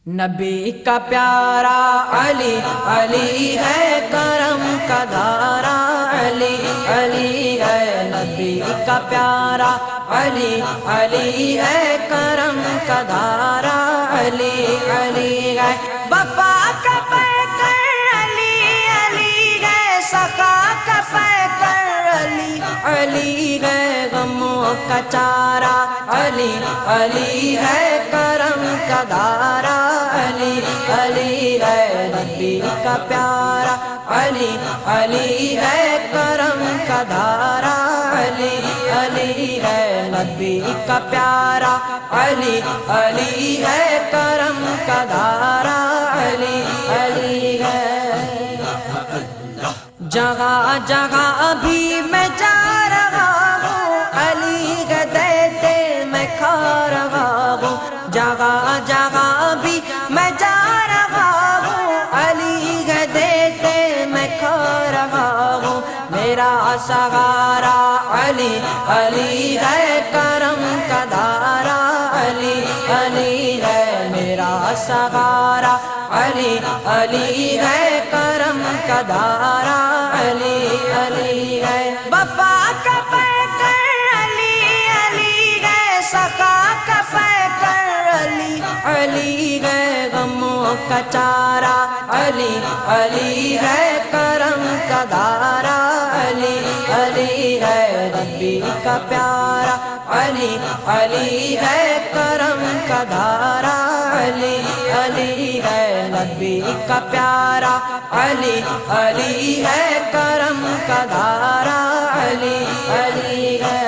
نبی کا پیارا علی، علی ہے کرم کا دھارا، علی علی ہے نبی کا پیارا، علی علی ہے کرم کا دھارا، علی علی ہے وفا کا پیکر، علی علی ہے سخا کا پیکر، علی علی ہے غموں کا چارہ، علی علی ہے کرم کا دھارا، علی علی ہے نبی کا پیارا، علی علی ہے کرم کا دھارا، علی علی ہے نبی کا پیارا، علی علی ہے کرم کا دھارا، علی علی ہے جگہ جگہ بھی میں جا رہا ہوں، علی کے دیتے میں کھا رہا ہوں، جگہ جگہ بھی میں جا رہا ہوں، علی کے دیتے میں کھا رہا ہوں، میرا سہارا علی علی ہے کرم کا دھارا، علی علی ہے میرا سہارا، علی علی ہے کرم کا دھارا، علی علی ہے وفا کا پیکر، علی علی ہے سخا کا پیکر، علی علی ہے غموں کا چارہ، علی علی ہے کرم کا دھارا، علی علی ہے نبی کا پیارا، علی علی ہے کرم کا دھارا، علی علی ہے نبی کا پیارا، علی علی ہے کرم کا دھارا، علی علی ہے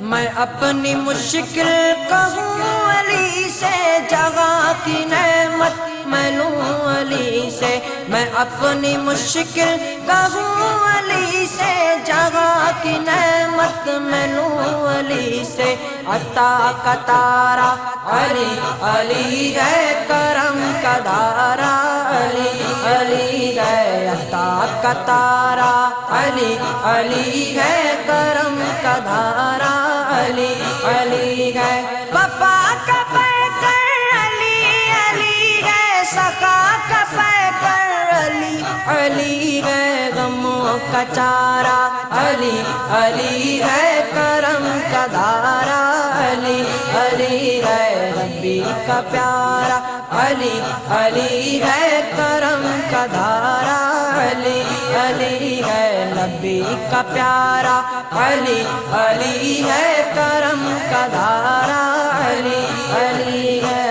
میں اپنی مشکل کہوں علی سے، جگہ کی نعمت میں لوں علی سے، میں اپنی مشکل کہوں علی سے، جگہ کی نعمت میں لوں علی سے، عطا کا تارا علی علی ہے کرم کا دھارا، علی علی ہے عطا کا تارا، علی علی ہے کرم کا دھارا، علی علی ہے وفا کا پیکر، علی علی ہے سخا کا پیکر، علی علی ہے غموں کا چارہ، علی علی ہے کرم کا دھارا، علی علی ہے نبی کا پیارا، علی علی ہے کرم کا دھارا، علی علی ہے نبی کا پیارا، علی علی ہے کرم کا دھارا، علی علی ہے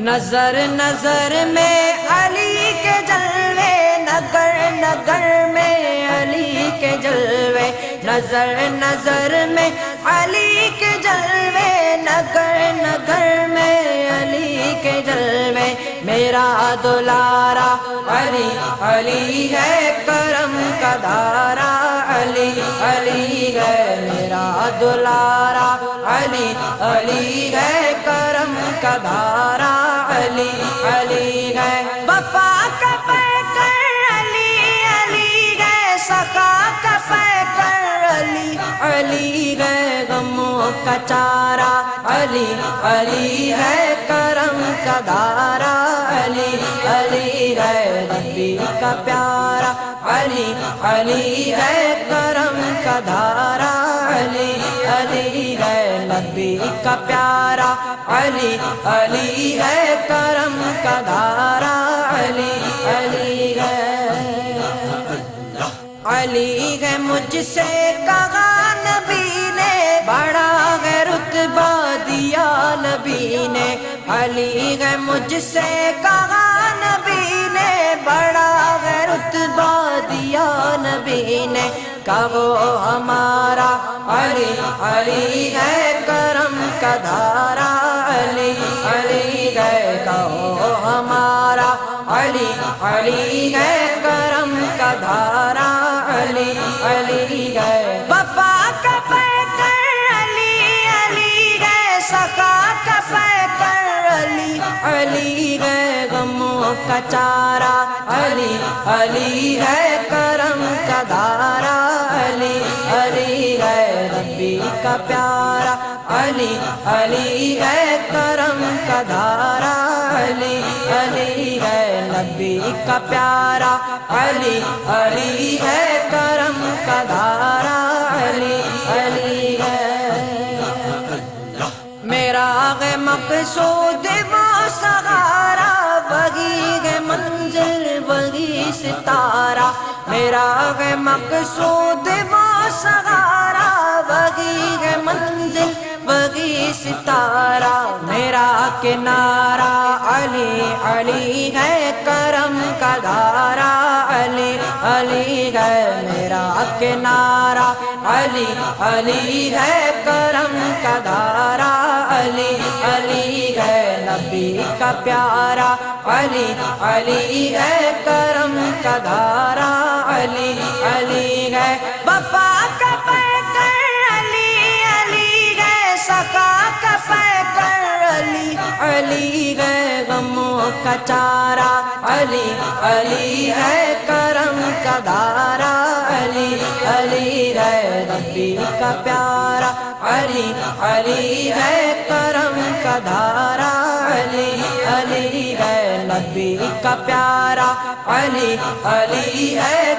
نظر نظر میں علی کے جلوے، نگر نگر میں علی کے جلوے، نظر نظر میں علی کے جلوے، نگر نگر میں علی کے جلوے، میرا دلارا علی علی ہے کرم کا دھارا، علی علی ہے میرا دلارا، علی علی ہے کرم کا دھارا، علی علی ہے وفا کا پیکر، علی علی ہے سخا کا پیکر، علی علی ہے غموں کا چارہ، علی علی ہے کرم کا دھارا، علی علی ہے نبی کا پیارا، علی علی ہے کرم کا دھارا، علی علی ہے نبی کا پیارا، علی علی ہے کرم کا دھارا، علی علی ہے علی ہے مجھ سے کہا نبی نے، بڑا ہے رتبہ دیا نبی نے، علی ہے مجھ سے کہا نبی نے، بڑا ہے رتبہ دیا نبی نے، کہو ہمارا علی علی ہے کرم کا دھارا، علی علی ہے کہو ہمارا علی علی ہے کرم کا دھارا، علی علی ہے وفا کا پیکر، علی علی ہے سخا کا پیکر، علی علی ہے غموں کا چارہ، علی علی ہے کرم کا دھارا، علی علی ہے نبی کا پیارا، علی علی ہے دھارا علی علی ہے نبی کا پیارا علی علی ہے کرم کا دھارا علی علی ہے میرا ہے مقصود وہ سہارا وہی ہے منزل وہی ستارہ میرا ہے مقصود وہ سہارا وہی ہے منزل وہی ستارہ میرا کنارہ علی علی ہے کرم کا دھارا علی علی ہے میرا کنارہ علی علی ہے کرم کا دھارا علی علی ہے نبی کا پیارا علی علی ہے کرم کا دھارا علی علی ہے وفا کا پیکر علی علی ہے سخا کا پیکر علی علی ہے غموں کا چارہ علی علی ہے کرم کا دھارا علی علی ہے نبی کا پیارا علی علی ہے کرم کا دھارا علی علی ہے نبی کا پیارا علی علی ہے